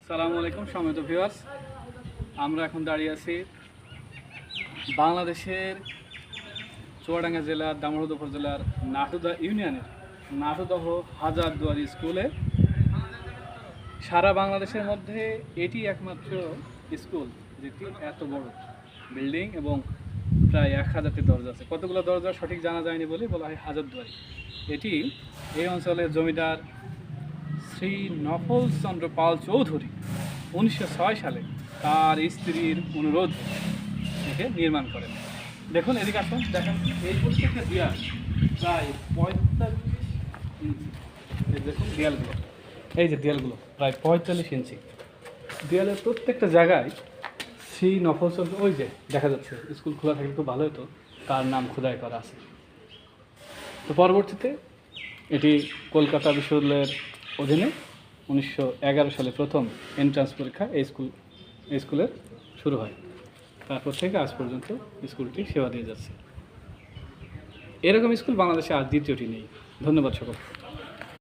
সালামু আলাইকুম সম্মানিত ভিউয়ার্স, আমরা এখন দাঁড়িয়ে আছি বাংলাদেশের চুয়াডাঙ্গা জেলার দামোহর উপজেলার নাটুদা ইউনিয়নের নাটুদহ হাজারদুয়ারি স্কুলে। সারা বাংলাদেশের মধ্যে এটি একমাত্র স্কুল যেটি এত বড় বিল্ডিং এবং প্রায় 1000টি দরজা আছে। কতগুলো দরজা সঠিক জানা যায়নি বলে বলা হয় হাজারদুয়ারি। এটি এই অঞ্চলের জমিদার শ্রী নফল চন্দ্র পাল চৌধুরী 1906 সালে তার স্ত্রীর অনুরোধ থেকে নির্মাণ করেন। দেখুন এদিকে আসুন, দেখেন এই প্রত্যেকটা দেয়াল প্রায় 45 ইঞ্চি। এই দেখুন দেয়ালগুলো, এই যে দেয়ালগুলো প্রায় 45 ইঞ্চি। দেয়ালের প্রত্যেকটা জায়গায় শ্রী নফল চন্দ্র, ওই যে দেখা যাচ্ছে স্কুল খোলা থাকলে খুব ভালো হতো, তার নাম খোদাই করা আছে। তো পরবর্তীতে এটি কলকাতা বিশ্ববিদ্যালয়ের অধীনে 1911 সালে প্রথম এন্ট্রান্স পরীক্ষা এই স্কুলের শুরু হয়। তারপর থেকে আজ পর্যন্ত স্কুলটি সেবা দিয়ে যাচ্ছে। এরকম স্কুল বাংলাদেশে আর দ্বিতীয়টি নেই। ধন্যবাদ সকল।